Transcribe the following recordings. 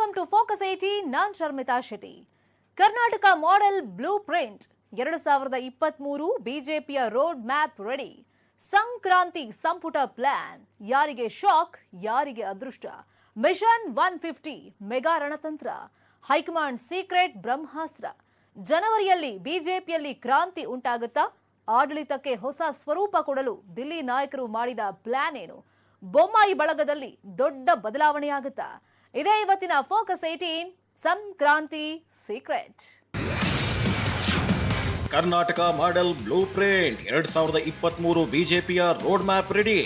Welcome to focus 18. ನಾನ್ Sharmita Shetty. Karnataka model blueprint 2023 ಬಿಜೆಪಿಯ road map ready. Sankranti ಸಂಪುಟ ಪ್ಲಾನ್, ಯಾರಿಗೆ ಶಾಕ್ ಯಾರಿಗೆ ಅದೃಷ್ಟ. ಮಿಷನ್ 150 ಮೆಗಾ ರಣತಂತ್ರ, ಹೈಕಮಾಂಡ್ ಸೀಕ್ರೆಟ್ ಬ್ರಹ್ಮಾಸ್ತ್ರ. ಜನವರಿಯಲ್ಲಿ ಬಿಜೆಪಿಯಲ್ಲಿ ಕ್ರಾಂತಿ ಉಂಟಾಗುತ್ತಾ? ಆಡಳಿತಕ್ಕೆ ಹೊಸ ಸ್ವರೂಪ ಕೊಡಲು ದಿಲ್ಲಿ ನಾಯಕರು ಮಾಡಿದ ಪ್ಲಾನ್ ಏನು? ಬೊಮ್ಮಾಯಿ ಬಳಗದಲ್ಲಿ ದೊಡ್ಡ ಬದಲಾವಣೆಯಾಗುತ್ತಾ? ಇದೇ ಇವತ್ತಿನ focus 18 Sankranti secret. Karnataka model blueprint 2023 ಬಿಜೆಪಿಯ ರೋಡ್ ಮ್ಯಾಪ್ ರೆಡಿ.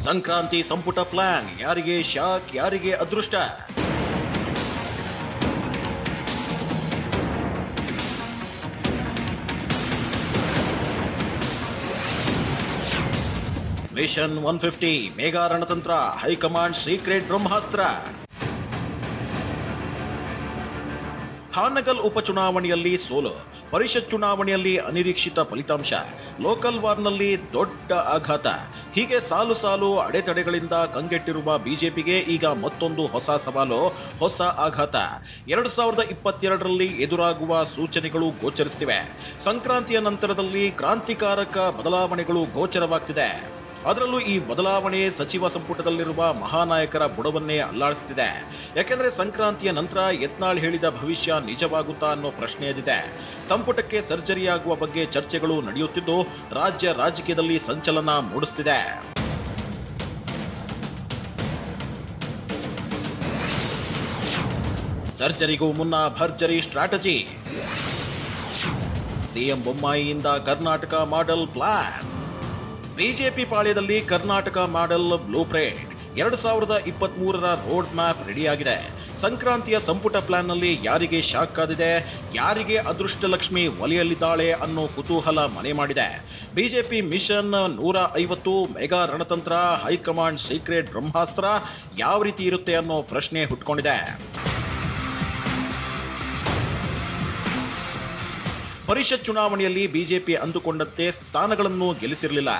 ಸಂಕ್ರಾಂತಿ ಸಂಪುಟ ಪ್ಲಾನ್, ಯಾರಿಗೆ ಶಾಕ್ ಯಾರಿಗೆ ಅದೃಷ್ಟ. ಮಿಷನ್ 150 ಮೆಗಾ ರಣತಂತ್ರ, ಹೈಕಮಾಂಡ್ ಸೀಕ್ರೆಟ್ ಬ್ರಹ್ಮಾಸ್ತ್ರ. ಹಾನಗಲ್ ಉಪಚುನಾವಣೆಯಲ್ಲಿ ಸೋಲು, ಪರಿಷತ್ ಚುನಾವಣೆಯಲ್ಲಿ ಅನಿರೀಕ್ಷಿತ ಫಲಿತಾಂಶ, ಲೋಕಲ್ ವಾರ್ನಲ್ಲಿ ದೊಡ್ಡ ಆಘಾತ. ಹೀಗೆ ಸಾಲು ಸಾಲು ಅಡೆತಡೆಗಳಿಂದ ಕಂಗೆಟ್ಟಿರುವ ಬಿಜೆಪಿಗೆ ಈಗ ಮತ್ತೊಂದು ಹೊಸ ಸವಾಲು, ಹೊಸ ಆಘಾತ. 2022ರಲ್ಲಿ ಎದುರಾಗುವ ಸೂಚನೆಗಳು ಗೋಚರಿಸುತ್ತಿವೆ. ಸಂಕ್ರಾಂತಿಯ ನಂತರದಲ್ಲಿ ಕ್ರಾಂತಿಕಾರಕ ಬದಲಾವಣೆಗಳು ಗೋಚರವಾಗ್ತಿದೆ. ಅದರಲ್ಲೂ ಈ ಬದಲಾವಣೆ ಸಚಿವ ಸಂಪುಟದಲ್ಲಿರುವ ಮಹಾನಾಯಕರ ಬುಡವನ್ನೇ ಅಲ್ಲಾಡಿಸುತ್ತಿದೆ. ಯಾಕೆಂದ್ರೆ ಸಂಕ್ರಾಂತಿಯ ನಂತರ ಯತ್ನಾಳ್ ಹೇಳಿದ ಭವಿಷ್ಯ ನಿಜವಾಗುತ್ತಾ ಅನ್ನೋ ಪ್ರಶ್ನೆ ಎದ್ದಿದೆ. ಸಂಪುಟಕ್ಕೆ ಸರ್ಜರಿಯಾಗುವ ಬಗ್ಗೆ ಚರ್ಚೆಗಳು ನಡೆಯುತ್ತಿದ್ದು ರಾಜ್ಯ ರಾಜಕೀಯದಲ್ಲಿ ಸಂಚಲನ ಮೂಡಿಸುತ್ತಿದೆ. ಸರ್ಜರಿಗೂ ಮುನ್ನ ಭರ್ಜರಿ ಸ್ಟ್ರಾಟಜಿ. ಸಿಎಂ ಬೊಮ್ಮಾಯಿಯಿಂದ ಕರ್ನಾಟಕ ಮಾಡೆಲ್ ಪ್ಲಾನ್. ಬಿಜೆಪಿ ಪಾಳ್ಯದಲ್ಲಿ ಕರ್ನಾಟಕ ಮಾಡೆಲ್ ಬ್ಲೂ ಪ್ರಿಂಟ್ 2023ರ ರೋಡ್ ಮ್ಯಾಪ್ ರೆಡಿಯಾಗಿದೆ. ಸಂಕ್ರಾಂತಿಯ ಸಂಪುಟ ಪ್ಲಾನ್ನಲ್ಲಿ ಯಾರಿಗೆ ಶಾಕ್ ಆದಿದೆ, ಯಾರಿಗೆ ಅದೃಷ್ಟ ಲಕ್ಷ್ಮಿ ಒಲೆಯಲ್ಲಿದ್ದಾಳೆ ಅನ್ನೋ ಕುತೂಹಲ ಮನೆ ಮಾಡಿದೆ. ಬಿಜೆಪಿ ಮಿಷನ್ 150 ಮೆಗಾ ರಣತಂತ್ರ, ಹೈಕಮಾಂಡ್ ಸೀಕ್ರೆಟ್ ಬ್ರಹ್ಮಾಸ್ತ್ರ ಯಾವ ರೀತಿ ಇರುತ್ತೆ ಅನ್ನೋ ಪ್ರಶ್ನೆ ಹುಟ್ಕೊಂಡಿದೆ. ಪರಿಷತ್ ಚುನಾವಣೆಯಲ್ಲಿ ಬಿಜೆಪಿ ಅಂದುಕೊಂಡಂತೆ ಸ್ಥಾನಗಳನ್ನು ಗೆಲ್ಲಿಸಿರಲಿಲ್ಲ.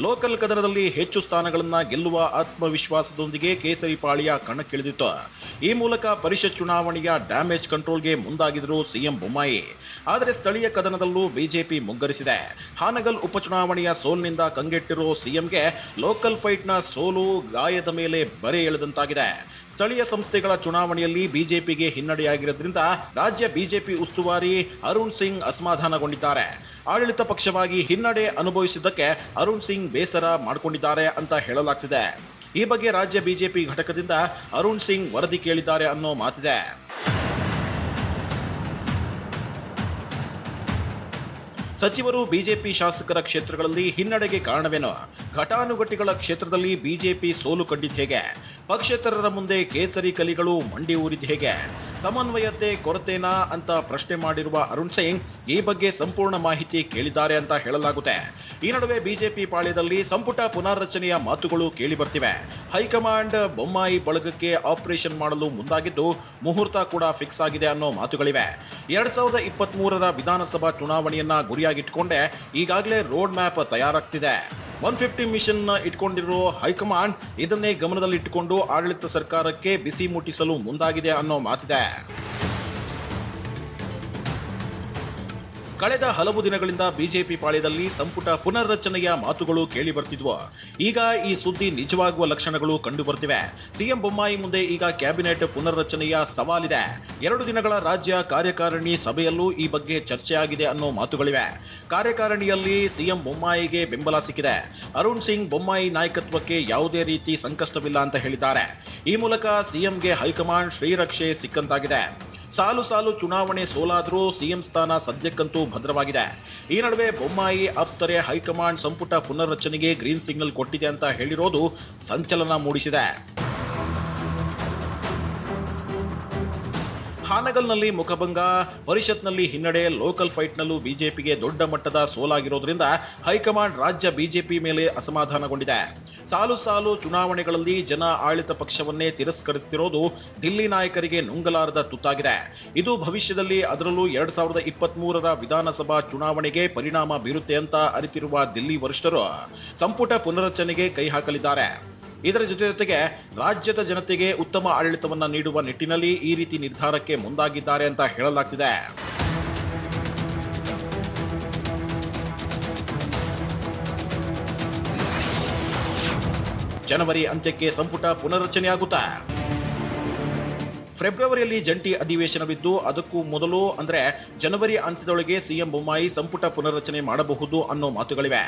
ಲೋಕಲ್ ಕದನದಲ್ಲಿ ಹೆಚ್ಚು ಸ್ಥಾನಗಳನ್ನು ಗೆಲ್ಲುವ ಆತ್ಮವಿಶ್ವಾಸದೊಂದಿಗೆ ಕೇಸರಿ ಪಾಳ್ಯ ಕಣಕ್ಕಿಳಿದಿತ್ತು. ಈ ಮೂಲಕ ಪರಿಷತ್ ಚುನಾವಣೆಯ ಡ್ಯಾಮೇಜ್ ಕಂಟ್ರೋಲ್ಗೆ ಮುಂದಾಗಿದ್ರು ಸಿಎಂ ಬೊಮ್ಮಾಯಿ. ಆದರೆ ಸ್ಥಳೀಯ ಕದನದಲ್ಲೂ ಬಿಜೆಪಿ ಮುಗ್ಗರಿಸಿದೆ. ಹಾನಗಲ್ ಉಪಚುನಾವಣೆಯ ಸೋಲಿನಿಂದ ಕಂಗೆಟ್ಟಿರೋ ಸಿಎಂಗೆ ಲೋಕಲ್ ಫೈಟ್ನ ಸೋಲು ಗಾಯದ ಮೇಲೆ ಬರೆ ಎಳೆದಂತಾಗಿದೆ. ಸ್ಥಳೀಯ ಸಂಸ್ಥೆಗಳ ಚುನಾವಣೆಯಲ್ಲಿ ಬಿಜೆಪಿಗೆ ಹಿನ್ನಡೆಯಾಗಿರೋದ್ರಿಂದ ರಾಜ್ಯ ಬಿಜೆಪಿ ಉಸ್ತುವಾರಿ ಅರುಣ್ ಸಿಂಗ್ ಅಸಮಾಧಾನಗೊಂಡಿದ್ದಾರೆ. ಆಡಳಿತ ಪಕ್ಷವಾಗಿ ಹಿನ್ನಡೆ ಅನುಭವಿಸಿದ್ದಕ್ಕೆ ಅರುಣ್ ಸಿಂಗ್ ಬೇಸರ ಮಾಡಿಕೊಂಡಿದ್ದಾರೆ ಅಂತ ಹೇಳಲಾಗ್ತಿದೆ. ಈ ಬಗ್ಗೆ ರಾಜ್ಯ ಬಿಜೆಪಿ ಘಟಕದಿಂದ ಅರುಣ್ ಸಿಂಗ್ ವರದಿ ಕೇಳಿದ್ದಾರೆ ಅನ್ನೋ ಮಾತಿದೆ. ಸಚಿವರು ಬಿಜೆಪಿ ಶಾಸಕರ ಕ್ಷೇತ್ರಗಳಲ್ಲಿ ಹಿನ್ನಡೆಗೆ ಕಾರಣವೇನು? ಘಟಾನುಘಟಿಗಳ ಕ್ಷೇತ್ರದಲ್ಲಿ ಬಿಜೆಪಿ ಸೋಲು ಕಂಡಿದ್ದು ಹೇಗೆ? ಪಕ್ಷೇತರರ ಮುಂದೆ ಕೇಸರಿ ಕಲಿಗಳು ಮಂಡಿ ಊರಿದ್ದು ಹೇಗೆ? ಸಮನ್ವಯತೆ ಕೊರತೆನಾ ಅಂತ ಪ್ರಶ್ನೆ ಮಾಡಿರುವ ಅರುಣ್ ಸಿಂಗ್ ಈ ಬಗ್ಗೆ ಸಂಪೂರ್ಣ ಮಾಹಿತಿ ಕೇಳಿದ್ದಾರೆ ಅಂತ ಹೇಳಲಾಗುತ್ತೆ. ಈ ನಡುವೆ ಬಿಜೆಪಿ ಪಾಳ್ಯದಲ್ಲಿ ಸಂಪುಟ ಪುನರ್ರಚನೆಯ ಮಾತುಗಳು ಕೇಳಿ ಬರ್ತಿವೆ. ಹೈಕಮಾಂಡ್ ಬೊಮ್ಮಾಯಿ ಬಳಗಕ್ಕೆ ಆಪರೇಷನ್ ಮಾಡಲು ಮುಂದಾಗಿದ್ದು ಮುಹೂರ್ತ ಕೂಡ ಫಿಕ್ಸ್ ಆಗಿದೆ ಅನ್ನೋ ಮಾತುಗಳಿವೆ. 2023ರ ವಿಧಾನಸಭಾ ಚುನಾವಣೆಯನ್ನ ಗುರಿಯಾಗಿಟ್ಕೊಂಡೆ ಈಗಾಗಲೇ ರೋಡ್ ಮ್ಯಾಪ್ ತಯಾರಾಗ್ತಿದೆ. 150 ಮಿಷನ್ ಇಟ್ಕೊಂಡಿರೋ ಹೈಕಮಾಂಡ್ ಇದನ್ನೇ ಗಮನದಲ್ಲಿಟ್ಟುಕೊಂಡು ಆಡಳಿತ ಸರ್ಕಾರಕ್ಕೆ ಬಿಸಿ ಮುಟ್ಟಿಸಲು ಮುಂದಾಗಿದೆ ಅನ್ನೋ ಮಾತಿದೆ. ಕಳೆದ ಹಲವು ದಿನಗಳಿಂದ ಬಿಜೆಪಿ ಪಾಳ್ಯದಲ್ಲಿ ಸಂಪುಟ ಪುನರ್ರಚನೆಯ ಮಾತುಗಳು ಕೇಳಿ ಬರ್ತಿದ್ವು. ಈಗ ಈ ಸುದ್ದಿ ನಿಜವಾಗುವ ಲಕ್ಷಣಗಳು ಕಂಡು ಬರ್ತಿವೆ. ಸಿಎಂ ಬೊಮ್ಮಾಯಿ ಮುಂದೆ ಈಗ ಕ್ಯಾಬಿನೆಟ್ ಪುನರ್ರಚನೆಯ ಸವಾಲಿದೆ. 2 ದಿನಗಳ ರಾಜ್ಯ ಕಾರ್ಯಕಾರಿಣಿ ಸಭೆಯಲ್ಲೂ ಈ ಬಗ್ಗೆ ಚರ್ಚೆಯಾಗಿದೆ ಅನ್ನೋ ಮಾತುಗಳಿವೆ. ಕಾರ್ಯಕಾರಿಣಿಯಲ್ಲಿ ಸಿಎಂ ಬೊಮ್ಮಾಯಿಗೆ ಬೆಂಬಲ ಸಿಕ್ಕಿದೆ. ಅರುಣ್ ಸಿಂಗ್ ಬೊಮ್ಮಾಯಿ ನಾಯಕತ್ವಕ್ಕೆ ಯಾವುದೇ ರೀತಿ ಸಂಕಷ್ಟವಿಲ್ಲ ಅಂತ ಹೇಳಿದ್ದಾರೆ. ಈ ಮೂಲಕ ಸಿಎಂಗೆ ಹೈಕಮಾಂಡ್ ಶ್ರೀರಕ್ಷೆ ಸಿಕ್ಕಂತಾಗಿದೆ. ಸಾಲು ಸಾಲು ಚುನಾವಣೆ ಸೋಲಾದರೂ ಸಿಎಂ ಸ್ಥಾನ ಸದ್ಯಕ್ಕಂತೂ ಭದ್ರವಾಗಿದೆ. ಈ ನಡುವೆ ಬೊಮ್ಮಾಯಿ ಆಪ್ತರೆ ಹೈಕಮಾಂಡ್ ಸಂಪುಟ ಪುನರ್ರಚನೆಗೆ ಗ್ರೀನ್ ಸಿಗ್ನಲ್ ಕೊಟ್ಟಿದೆ ಅಂತ ಹೇಳಿರೋದು ಸಂಚಲನ ಮೂಡಿಸಿದೆ. ಹಾನಗಲ್ನಲ್ಲಿ ಮುಖಭಂಗ, ಪರಿಷತ್ನಲ್ಲಿ ಹಿನ್ನಡೆ, ಲೋಕಲ್ ಫೈಟ್ನಲ್ಲೂ ಬಿಜೆಪಿಗೆ ದೊಡ್ಡ ಮಟ್ಟದ ಸೋಲಾಗಿರೋದ್ರಿಂದ ಹೈಕಮಾಂಡ್ ರಾಜ್ಯ ಬಿಜೆಪಿ ಮೇಲೆ ಅಸಮಾಧಾನಗೊಂಡಿದೆ. ಸಾಲು ಸಾಲು ಚುನಾವಣೆಗಳಲ್ಲಿ ಜನ ಆಡಳಿತ ಪಕ್ಷವನ್ನೇ ತಿರಸ್ಕರಿಸುತ್ತಿರೋದು ದಿಲ್ಲಿ ನಾಯಕರಿಗೆ ನುಂಗಲಾರದ ತುತ್ತಾಗಿದೆ. ಇದು ಭವಿಷ್ಯದಲ್ಲಿ ಅದರಲ್ಲೂ 2023ರ ವಿಧಾನಸಭಾ ಚುನಾವಣೆಗೆ ಪರಿಣಾಮ ಬೀರುತ್ತೆ ಅಂತ ಅರಿತಿರುವ ದಿಲ್ಲಿ ವರಿಷ್ಠರು ಸಂಪುಟ ಪುನರಚನೆಗೆ ಕೈ ಹಾಕಲಿದ್ದಾರೆ. ಇದರ ಜೊತೆಗೆ ರಾಜ್ಯದ ಜನತೆಗೆ ಉತ್ತಮ ಆಡಳಿತವನ್ನ ನೀಡುವ ನಿಟ್ಟಿನಲ್ಲಿ ಈ ರೀತಿ ನಿರ್ಧಾರಕ್ಕೆ ಮುಂದಾಗಿದ್ದಾರೆ ಅಂತ ಹೇಳಲಾಗ್ತಿದೆ. ಜನವರಿ ಅಂತ್ಯಕ್ಕೆ ಸಂಪುಟ ಪುನರ್ರಚನೆಯಾಗುತ್ತಾ? ಫೆಬ್ರವರಿಯಲ್ಲಿ ಜಂಟಿ ಅಧಿವೇಶನವಿದ್ದು ಅದಕ್ಕೂ ಮೊದಲು ಅಂದ್ರೆ ಜನವರಿ ಅಂತ್ಯದೊಳಗೆ ಸಿಎಂ ಬೊಮ್ಮಾಯಿ ಸಂಪುಟ ಪುನರ್ರಚನೆ ಮಾಡಬಹುದು ಅನ್ನೋ ಮಾತುಗಳಿವೆ.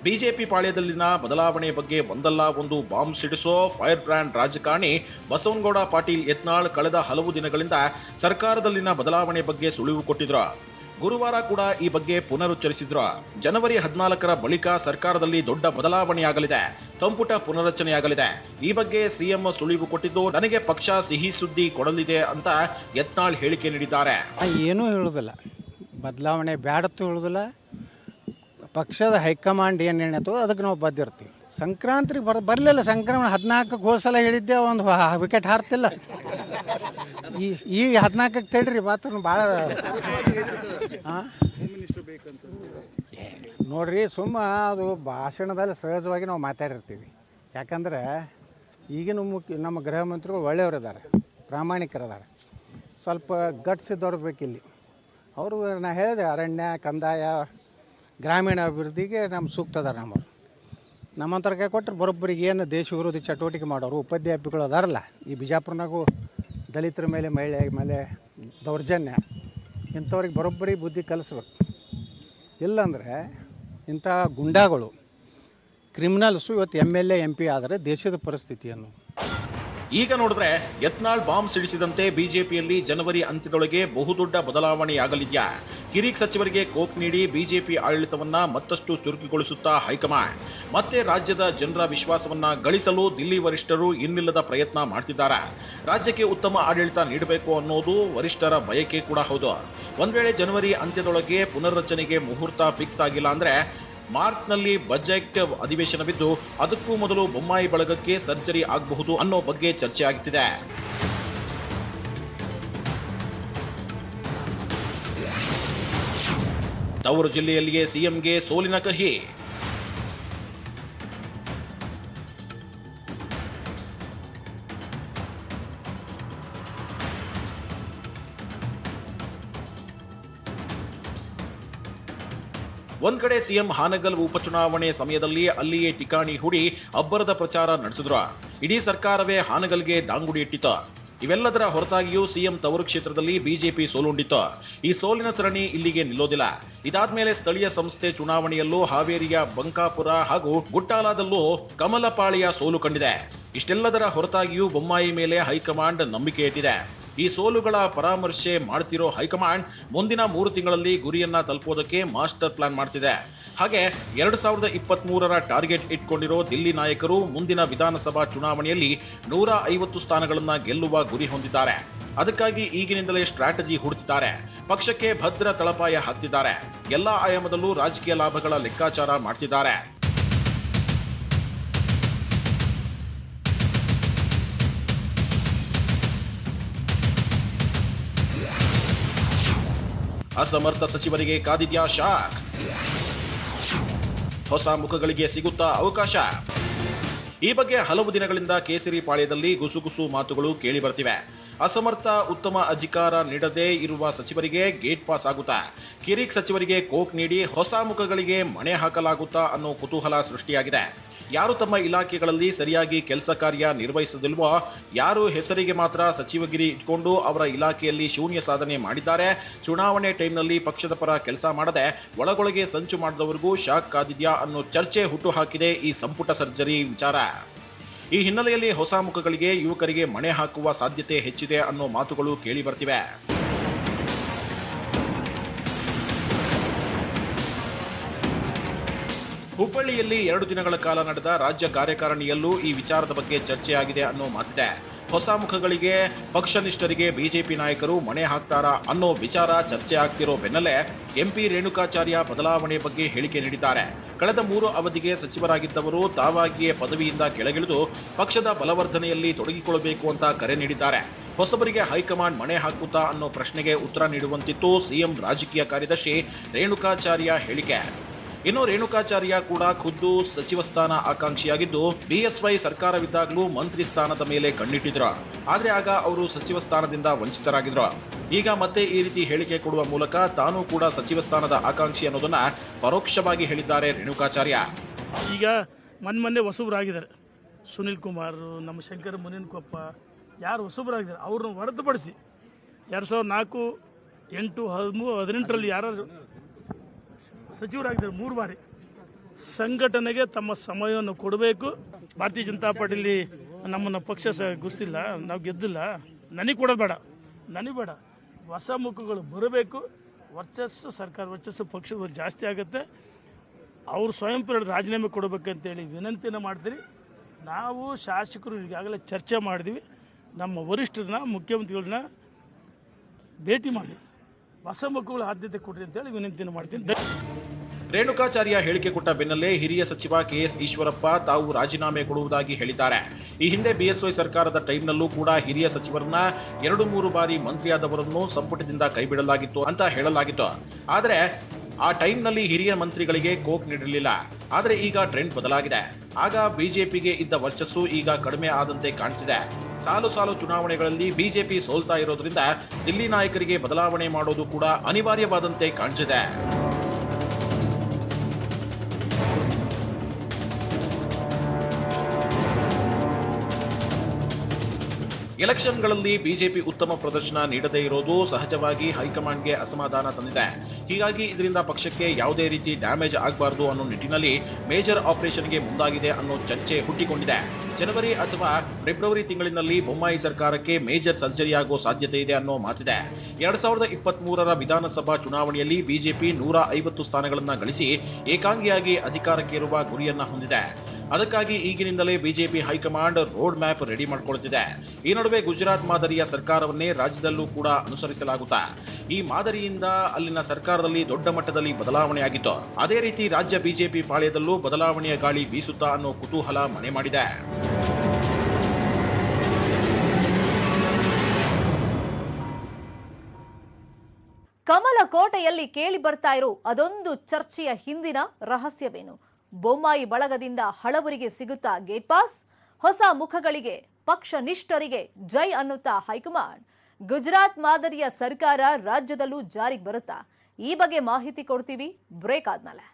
ಬಿಜೆಪಿ ಪಾಳ್ಯದಲ್ಲಿನ ಬದಲಾವಣೆ ಬಗ್ಗೆ ಒಂದಲ್ಲ ಒಂದು ಬಾಂಬ್ ಸಿಡಿಸೋ ಫೈರ್ ಬ್ರ್ಯಾಂಡ್ ರಾಜಕಾರಣಿ ಬಸವನಗೌಡ ಪಾಟೀಲ್ ಯತ್ನಾಳ್ ಕಳೆದ ಹಲವು ದಿನಗಳಿಂದ ಸರ್ಕಾರದಲ್ಲಿನ ಬದಲಾವಣೆ ಬಗ್ಗೆ ಸುಳಿವು ಕೊಟ್ಟಿದ್ರು. ಗುರುವಾರ ಕೂಡ ಈ ಬಗ್ಗೆ ಪುನರುಚ್ಚರಿಸಿದ್ರು. ಜನವರಿ 14ರ ಬಳಿಕ ಸರ್ಕಾರದಲ್ಲಿ ದೊಡ್ಡ ಬದಲಾವಣೆಯಾಗಲಿದೆ, ಸಂಪುಟ ಪುನರಚನೆಯಾಗಲಿದೆ. ಈ ಬಗ್ಗೆ ಸಿಎಂ ಸುಳಿವು ಕೊಟ್ಟಿದ್ದು ನನಗೆ ಪಕ್ಷ ಸಿಹಿ ಸುದ್ದಿ ಕೊಡಲಿದೆ ಅಂತ ಯತ್ನಾಳ್ ಹೇಳಿಕೆ ನೀಡಿದ್ದಾರೆ. ಏನೂ ಹೇಳೋದಿಲ್ಲ, ಬದಲಾವಣೆ ಬ್ಯಾಡತ್ತು ಹೇಳೋದಿಲ್ಲ. ಪಕ್ಷದ ಹೈಕಮಾಂಡ್ ಏನು ನಿರ್ಣಯ ಅದಕ್ಕೆ ನಾವು ಬದ್ದಿರ್ತೀವಿ. ಸಂಕ್ರಾಂತಿಗೆ ಬರಲಿಲ್ಲ, ಸಂಕ್ರಮಣ 14ಕ್ಕೆ ಹೋಸಲ ಹೇಳಿದ್ದೆ, ಒಂದು ವಿಕೆಟ್ ಹಾರ್ತಿಲ್ಲ. ಈಗ 14ಕ್ಕೆ ತಡ್ರಿ ಮಾತ್ರ ಭಾಳ ನೋಡ್ರಿ. ಸುಮ್ಮ ಅದು ಭಾಷಣದಲ್ಲಿ ಸಹಜವಾಗಿ ನಾವು ಮಾತಾಡಿರ್ತೀವಿ. ಯಾಕಂದ್ರೆ ಈಗಿನ ನಮ್ಮ ಗೃಹ ಮಂತ್ರಿಗಳು ಒಳ್ಳೆಯವರಿದ್ದಾರೆ, ಪ್ರಾಮಾಣಿಕರಿದ್ದಾರೆ, ಸ್ವಲ್ಪ ಗಟ್ಸ್ ಇದ್ದವ್ರು ಬೇಕಿಲ್ಲಿ. ಅವರು ನಾ ಹೇಳಿದೆ, ಅರಣ್ಯ, ಕಂದಾಯ, ಗ್ರಾಮೀಣ ಅಭಿವೃದ್ಧಿಗೆ ನಮ್ಮ ಸೂಕ್ತ ಅದಾರ. ನಮ್ಮಂತರ ಕೈ ಕೊಟ್ಟರೆ ಬರೋಬ್ಬರಿಗೆ ಏನು ದೇಶ ವಿರೋಧಿ ಚಟುವಟಿಕೆ ಮಾಡೋರು ಉಪಾಧ್ಯಾಯಗಳು ಅದಾರಲ್ಲ. ಈ ಬಿಜಾಪುರನಾಗೂ ದಲಿತರ ಮೇಲೆ, ಮಹಿಳೆ ಮೇಲೆ ದೌರ್ಜನ್ಯ, ಇಂಥವ್ರಿಗೆ ಬರೋಬ್ಬರಿ ಬುದ್ಧಿ ಕಲಿಸ್ಬೇಕು. ಇಲ್ಲಾಂದರೆ ಇಂಥ ಗುಂಡಾಗಳು, ಕ್ರಿಮಿನಲ್ಸು ಇವತ್ತು MLA MP ಆದರೆ ದೇಶದ ಪರಿಸ್ಥಿತಿಯನ್ನು ಈಗ ನೋಡಿದ್ರೆ ಯತ್ನಾಳ್ ಬಾಂಬ್ ಸಿಡಿಸಿದಂತೆ ಬಿಜೆಪಿಯಲ್ಲಿ ಜನವರಿ ಅಂತ್ಯದೊಳಗೆ ಬಹುದೊಡ್ಡ ಬದಲಾವಣೆಯಾಗಲಿದೆಯಾ? ಕಿರಿಕ್ ಸಚಿವರಿಗೆ ಕೋಕ್ ನೀಡಿ ಬಿಜೆಪಿ ಆಡಳಿತವನ್ನ ಮತ್ತಷ್ಟು ಚುರುಕುಗೊಳಿಸುತ್ತಾ ಹೈಕಮಾಂಡ್ ಮತ್ತೆ ರಾಜ್ಯದ ಜನರ ವಿಶ್ವಾಸವನ್ನ ಗಳಿಸಲು ದಿಲ್ಲಿ ವರಿಷ್ಠರು ಇನ್ನಿಲ್ಲದ ಪ್ರಯತ್ನ ಮಾಡ್ತಿದ್ದಾರೆ. ರಾಜ್ಯಕ್ಕೆ ಉತ್ತಮ ಆಡಳಿತ ನೀಡಬೇಕು ಅನ್ನೋದು ವರಿಷ್ಠರ ಬಯಕೆ ಕೂಡ ಹೌದು. ಒಂದ್ ವೇಳೆ ಜನವರಿ ಅಂತ್ಯದೊಳಗೆ ಪುನರ್ರಚನೆಗೆ ಮುಹೂರ್ತ ಫಿಕ್ಸ್ ಆಗಿಲ್ಲ ಅಂದ್ರೆ ಮಾರ್ಚ್ನಲ್ಲಿ ಬಜೆಟ್ ಅಧಿವೇಶನವಿದ್ದು ಅದಕ್ಕೂ ಮೊದಲು ಬೊಮ್ಮಾಯಿ ಬಳಗಕ್ಕೆ ಸರ್ಜರಿ ಆಗಬಹುದು ಅನ್ನೋ ಬಗ್ಗೆ ಚರ್ಚೆ ಆಗುತ್ತಿದೆ. ತವರು ಜಿಲ್ಲೆಯಲ್ಲಿಯೇ ಸಿಎಂಗೆ ಸೋಲಿನ ಕಹಿ. ಒಂದ್ ಕಡೆ ಸಿಎಂ ಹಾನಗಲ್ ಉಪಚುನಾವಣೆ ಸಮಯದಲ್ಲಿ ಅಲ್ಲಿಯೇ ಠಿಕಾಣಿ ಹೂಡಿ ಅಬ್ಬರದ ಪ್ರಚಾರ ನಡೆಸಿದ್ರು. ಇಡೀ ಸರ್ಕಾರವೇ ಹಾನಗಲ್ಗೆ ದಾಂಗುಡಿ ಇಟ್ಟಿತ್ತು. ಇವೆಲ್ಲದರ ಹೊರತಾಗಿಯೂ ಸಿಎಂ ತವರು ಕ್ಷೇತ್ರದಲ್ಲಿ ಬಿಜೆಪಿ ಸೋಲುಂಡಿತ್ತು. ಈ ಸೋಲಿನ ಸರಣಿ ಇಲ್ಲಿಗೆ ನಿಲ್ಲೋದಿಲ್ಲ. ಇದಾದ್ಮೇಲೆ ಸ್ಥಳೀಯ ಸಂಸ್ಥೆ ಚುನಾವಣೆಯಲ್ಲೂ ಹಾವೇರಿಯ ಬಂಕಾಪುರ ಹಾಗೂ ಗುಟ್ಟಾಲದಲ್ಲೂ ಕಮಲಪಾಳಿಯ ಸೋಲು ಕಂಡಿದೆ. ಇಷ್ಟೆಲ್ಲದರ ಹೊರತಾಗಿಯೂ ಬೊಮ್ಮಾಯಿ ಮೇಲೆ ಹೈಕಮಾಂಡ್ ನಂಬಿಕೆ ಇಟ್ಟಿದೆ. ಈ ಸೋಲುಗಳ ಪರಾಮರ್ಶೆ ಮಾಡ್ತಿರೋ ಹೈಕಮಾಂಡ್ ಮುಂದಿನ 3 ತಿಂಗಳಲ್ಲಿ ಗುರಿಯನ್ನ ತಲುಪೋದಕ್ಕೆ ಮಾಸ್ಟರ್ ಪ್ಲಾನ್ ಮಾಡ್ತಿದೆ. ಹಾಗೆ 2023ರ ಟಾರ್ಗೆಟ್ ಇಟ್ಕೊಂಡಿರೋ ದಿಲ್ಲಿ ನಾಯಕರು ಮುಂದಿನ ವಿಧಾನಸಭಾ ಚುನಾವಣೆಯಲ್ಲಿ 150 ಸ್ಥಾನಗಳನ್ನ ಗೆಲ್ಲುವ ಗುರಿ ಹೊಂದಿದ್ದಾರೆ. ಅದಕ್ಕಾಗಿ ಈಗಿನಿಂದಲೇ ಸ್ಟ್ರಾಟಜಿ ಹುಡುಕಿದ್ದಾರೆ. ಪಕ್ಷಕ್ಕೆ ಭದ್ರ ತಳಪಾಯ ಹಾಕ್ತಿದ್ದಾರೆ. ಎಲ್ಲಾ ಆಯಾಮದಲ್ಲೂ ರಾಜಕೀಯ ಲಾಭಗಳ ಲೆಕ್ಕಾಚಾರ ಮಾಡ್ತಿದ್ದಾರೆ. ಅಸಮರ್ಥ ಸಚಿವರಿಗೆ ಕಾದಿದ್ಯಾ ಶಾಕ್? ಹೊಸ ಮುಖಗಳಿಗೆ ಸಿಗುತ್ತಾ ಅವಕಾಶ? ಈ ಬಗ್ಗೆ ಹಲವು ದಿನಗಳಿಂದ ಕೇಸರಿ ಪಾಳ್ಯದಲ್ಲಿ ಗುಸುಗುಸು ಮಾತುಗಳು ಕೇಳಿ ಬರ್ತಿವೆ. ಅಸಮರ್ಥ, ಉತ್ತಮ ಅಧಿಕಾರ ನೀಡದೇ ಇರುವ ಸಚಿವರಿಗೆ ಗೇಟ್ ಪಾಸ್ ಆಗುತ್ತಾ? ಕಿರಿಕ್ ಸಚಿವರಿಗೆ ಕೋಕ್ ನೀಡಿ ಹೊಸ ಮುಖಗಳಿಗೆ ಮಣೆ ಹಾಕಲಾಗುತ್ತಾ ಅನ್ನೋ ಕುತೂಹಲ ಸೃಷ್ಟಿಯಾಗಿದೆ. ಯಾರು ತಮ್ಮ ಇಲಾಖೆಗಳಲ್ಲಿ ಸರಿಯಾಗಿ ಕೆಲಸ ಕಾರ್ಯ ನಿರ್ವಹಿಸದಿಲ್ವೋ, ಯಾರು ಹೆಸರಿಗೆ ಮಾತ್ರ ಸಚಿವಗಿರಿ ಇಟ್ಕೊಂಡು ಅವರ ಇಲಾಖೆಯಲ್ಲಿ ಶೂನ್ಯ ಸಾಧನೆ ಮಾಡಿದ್ದಾರೆ, ಚುನಾವಣೆ ಟೈಮ್ನಲ್ಲಿ ಪಕ್ಷದ ಪರ ಕೆಲಸ ಮಾಡದೆ ಒಳಗೊಳಗೆ ಸಂಚು ಮಾಡಿದವರಿಗೂ ಶಾಕ್ ಕಾದಿದ್ಯಾ ಅನ್ನೋ ಚರ್ಚೆ ಹುಟ್ಟುಹಾಕಿದೆ ಈ ಸಂಪುಟ ಸರ್ಜರಿ ವಿಚಾರ. ಈ ಹಿನ್ನೆಲೆಯಲ್ಲಿ ಹೊಸ ಮುಖಗಳಿಗೆ, ಯುವಕರಿಗೆ ಮಣೆ ಹಾಕುವ ಸಾಧ್ಯತೆ ಹೆಚ್ಚಿದೆ ಅನ್ನೋ ಮಾತುಗಳು ಕೇಳಿ ಬರ್ತಿವೆ. ಹುಬ್ಬಳ್ಳಿಯಲ್ಲಿ 2 ದಿನಗಳ ಕಾಲ ನಡೆದ ರಾಜ್ಯ ಕಾರ್ಯಕಾರಿಣಿಯಲ್ಲೂ ಈ ವಿಚಾರದ ಬಗ್ಗೆ ಚರ್ಚೆಯಾಗಿದೆ ಅನ್ನೋ ಮಾತಿದೆ. ಹೊಸ ಮುಖಗಳಿಗೆ ಪಕ್ಷನಿಷ್ಠರಿಗೆ ಬಿಜೆಪಿ ನಾಯಕರು ಮಣೆ ಹಾಕ್ತಾರಾ ಅನ್ನೋ ವಿಚಾರ ಚರ್ಚೆ ಆಗ್ತಿರೋ ಬೆನ್ನಲ್ಲೇ ಎಂಪಿ ರೇಣುಕಾಚಾರ್ಯ ಬದಲಾವಣೆ ಬಗ್ಗೆ ಹೇಳಿಕೆ ನೀಡಿದ್ದಾರೆ. ಕಳೆದ 3 ಅವಧಿಗೆ ಸಚಿವರಾಗಿದ್ದವರು ತಾವಾಗಿಯೇ ಪದವಿಯಿಂದ ಕೆಳಗಿಳಿದು ಪಕ್ಷದ ಬಲವರ್ಧನೆಯಲ್ಲಿ ತೊಡಗಿಕೊಳ್ಳಬೇಕು ಅಂತ ಕರೆ ನೀಡಿದ್ದಾರೆ. ಹೊಸಬರಿಗೆ ಹೈಕಮಾಂಡ್ ಮಣೆ ಹಾಕುತ್ತಾ ಅನ್ನೋ ಪ್ರಶ್ನೆಗೆ ಉತ್ತರ ನೀಡುವಂತಿತ್ತು ಸಿಎಂ ರಾಜಕೀಯ ಕಾರ್ಯದರ್ಶಿ ರೇಣುಕಾಚಾರ್ಯ ಹೇಳಿಕೆ. ಇನ್ನು ರೇಣುಕಾಚಾರ್ಯ ಕೂಡ ಖುದ್ದು ಸಚಿವ ಸ್ಥಾನ ಆಕಾಂಕ್ಷಿಯಾಗಿದ್ದು ಬಿಎಸ್ವೈ ಸರ್ಕಾರವಿದ್ದಾಗಲೂ ಮಂತ್ರಿ ಸ್ಥಾನದ ಮೇಲೆ ಕಣ್ಣಿಟ್ಟಿದ್ರು. ಆದ್ರೆ ಆಗ ಅವರು ಸಚಿವ ಸ್ಥಾನದಿಂದ ವಂಚಿತರಾಗಿದ್ರು. ಈಗ ಮತ್ತೆ ಈ ರೀತಿ ಹೇಳಿಕೆ ಕೊಡುವ ಮೂಲಕ ತಾನೂ ಕೂಡ ಸಚಿವ ಸ್ಥಾನದ ಆಕಾಂಕ್ಷಿ ಅನ್ನೋದನ್ನ ಪರೋಕ್ಷವಾಗಿ ಹೇಳಿದ್ದಾರೆ ರೇಣುಕಾಚಾರ್ಯ. ಈಗ ಮೊನ್ನೆ ಹೊಸಬರಾಗಿದ್ದಾರೆ. ಸುನಿಲ್ ಕುಮಾರ್, ನಮ್ಮ ಶಂಕರ ಮುನಿನಕೊಪ್ಪ, ಯಾರು ಹೊಸಬರಾಗಿದ್ದಾರೆ ಅವ್ರನ್ನ ಹೊರತುಪಡಿಸಿ 2004, 8, 13, 18ರಲ್ಲಿ ಯಾರು ಸಚಿವರಾಗಿದ್ದಾರೆ 3 ಬಾರಿ. ಸಂಘಟನೆಗೆ ತಮ್ಮ ಸಮಯವನ್ನು ಕೊಡಬೇಕು. ಭಾರತೀಯ ಜನತಾ ಪಾರ್ಟಿಲಿ ನಮ್ಮನ್ನು ಪಕ್ಷ ಗುರ್ತಿಲ್ಲ, ನಾವು ಗೆದ್ದಿಲ್ಲ, ನನಗೆ ಕೊಡೋದು ಬೇಡ, ನನಗೆ ಬೇಡ. ಹೊಸ ಮುಖಗಳು ಬರಬೇಕು. ವರ್ಚಸ್ಸು ಸರ್ಕಾರ ವರ್ಚಸ್ಸು ಪಕ್ಷದ ಜಾಸ್ತಿ ಆಗುತ್ತೆ. ಅವರು ಸ್ವಯಂ ಪ್ರೇರಿತ ರಾಜೀನಾಮೆ ಕೊಡಬೇಕಂತೇಳಿ ವಿನಂತಿನ ಮಾಡ್ತೀರಿ. ನಾವು ಶಾಸಕರು ಈಗಾಗಲೇ ಚರ್ಚೆ ಮಾಡಿದ್ವಿ. ನಮ್ಮ ವರಿಷ್ಠರನ್ನ, ಮುಖ್ಯಮಂತ್ರಿಗಳನ್ನ ಭೇಟಿ ಮಾಡಿ ಹೊಸ ಮುಖಗಳು ಆದ್ಯತೆ ಕೊಡ್ರಿ ಅಂತೇಳಿ ವಿನಂತಿನ ಮಾಡ್ತೀನಿ. ರೇಣುಕಾಚಾರ್ಯ ಹೇಳಿಕೆ ಕೊಟ್ಟ ಬೆನ್ನಲ್ಲೇ ಹಿರಿಯ ಸಚಿವ ಕೆಎಸ್ ಈಶ್ವರಪ್ಪ ತಾವು ರಾಜೀನಾಮೆ ಕೊಡುವುದಾಗಿ ಹೇಳಿದ್ದಾರೆ. ಈ ಹಿಂದೆ ಬಿಎಸ್ವೈ ಸರ್ಕಾರದ ಟೈಮ್ನಲ್ಲೂ ಕೂಡ ಹಿರಿಯ ಸಚಿವರನ್ನ 2-3 ಬಾರಿ ಮಂತ್ರಿಯಾದವರನ್ನು ಸಂಪುಟದಿಂದ ಕೈಬಿಡಲಾಗಿತ್ತು ಅಂತ ಹೇಳಲಾಗಿತ್ತು. ಆದರೆ ಆ ಟೈಮ್ನಲ್ಲಿ ಹಿರಿಯ ಮಂತ್ರಿಗಳಿಗೆ ಕೋಕ್ ನೀಡಿರಲಿಲ್ಲ. ಆದರೆ ಈಗ ಟ್ರೆಂಡ್ ಬದಲಾಗಿದೆ. ಆಗ ಬಿಜೆಪಿಗೆ ಇದ್ದ ವರ್ಚಸ್ಸು ಈಗ ಕಡಿಮೆ ಆದಂತೆ ಕಾಣ್ತಿದೆ. ಸಾಲು ಚುನಾವಣೆಗಳಲ್ಲಿ ಬಿಜೆಪಿ ಸೋಲ್ತಾ ಇರೋದ್ರಿಂದ ದಿಲ್ಲಿ ನಾಯಕರಿಗೆ ಬದಲಾವಣೆ ಮಾಡೋದು ಕೂಡ ಅನಿವಾರ್ಯವಾದಂತೆ ಕಾಣ್ತಿದೆ. ಎಲೆಕ್ಷನ್ಗಳಲ್ಲಿ ಬಿಜೆಪಿ ಉತ್ತಮ ಪ್ರದರ್ಶನ ನೀಡದೇ ಇರೋದು ಸಹಜವಾಗಿ ಹೈಕಮಾಂಡ್ಗೆ ಅಸಮಾಧಾನ ತಂದಿದೆ. ಹೀಗಾಗಿ ಇದರಿಂದ ಪಕ್ಷಕ್ಕೆ ಯಾವುದೇ ರೀತಿ ಡ್ಯಾಮೇಜ್ ಆಗಬಾರದು ಅನ್ನೋ ನಿಟ್ಟಿನಲ್ಲಿ ಮೇಜರ್ ಆಪರೇಷನ್ಗೆ ಮುಂದಾಗಿದೆ ಅನ್ನೋ ಚರ್ಚೆ ಹುಟ್ಟಿಕೊಂಡಿದೆ. ಜನವರಿ ಅಥವಾ ಫೆಬ್ರವರಿ ತಿಂಗಳಿನಲ್ಲಿ ಬೊಮ್ಮಾಯಿ ಸರ್ಕಾರಕ್ಕೆ ಮೇಜರ್ ಸರ್ಜರಿ ಆಗೋ ಸಾಧ್ಯತೆ ಇದೆ ಅನ್ನೋ ಮಾತಿದೆ. 2023ರ ವಿಧಾನಸಭಾ ಚುನಾವಣೆಯಲ್ಲಿ ಬಿಜೆಪಿ 150 ಸ್ಥಾನಗಳನ್ನು ಗಳಿಸಿ ಏಕಾಂಗಿಯಾಗಿ ಅಧಿಕಾರಕ್ಕೇರುವ ಗುರಿಯನ್ನ ಹೊಂದಿದೆ. ಅದಕ್ಕಾಗಿ ಈಗಿನಿಂದಲೇ BJP high command road map ready ಮಾಡಿಕೊಳ್ಳುತ್ತಿದೆ. ಈ ನಡುವೆ ಗುಜರಾತ್ ಮಾದರಿಯ ಸರ್ಕಾರವನ್ನೇ ರಾಜ್ಯದಲ್ಲೂ ಕೂಡ ಅನುಸರಿಸಲಾಗುತ್ತಾ. ಈ ಮಾದರಿಯಿಂದ ಅಲ್ಲಿನ ಸರ್ಕಾರದಲ್ಲಿ ದೊಡ್ಡ ಮಟ್ಟದಲ್ಲಿ ಬದಲಾವಣೆಯಾಗಿತ್ತು. ಅದೇ ರೀತಿ ರಾಜ್ಯ ಬಿಜೆಪಿ ಪಾಳ್ಯದಲ್ಲೂ ಬದಲಾವಣೆಯ ಗಾಳಿ ಬೀಸುತ್ತಾ ಅನ್ನೋ ಕುತೂಹಲ ಮನೆ ಮಾಡಿದೆ. ಕಮಲಕೋಟೆಯಲ್ಲಿ ಕೇಳಿ ಬರ್ತಾ ಇರೋ ಅದೊಂದು ಚರ್ಚೆಯ ಹಿಂದಿನ ರಹಸ್ಯವೇನು? ಬೊಮ್ಮಾಯಿ ಬಳಗದಿಂದ ಹಳಬರಿಗೆ ಸಿಗುತ್ತಾ ಗೇಟ್ ಪಾಸ್, ಹೊಸ ಮುಖಗಳಿಗೆ ಪಕ್ಷ ನಿಷ್ಠರಿಗೆ ಜೈ ಅನ್ನುತ್ತಾ ಹೈಕಮಾಂಡ್. ಗುಜರಾತ್ ಮಾದರಿಯ ಸರ್ಕಾರ ರಾಜ್ಯದಲ್ಲೂ ಜಾರಿಗೆ ಬರುತ್ತಾ? ಈ ಬಗ್ಗೆ ಮಾಹಿತಿ ಕೊಡ್ತೀವಿ ಬ್ರೇಕ್ ಆದ್ಮೇಲೆ.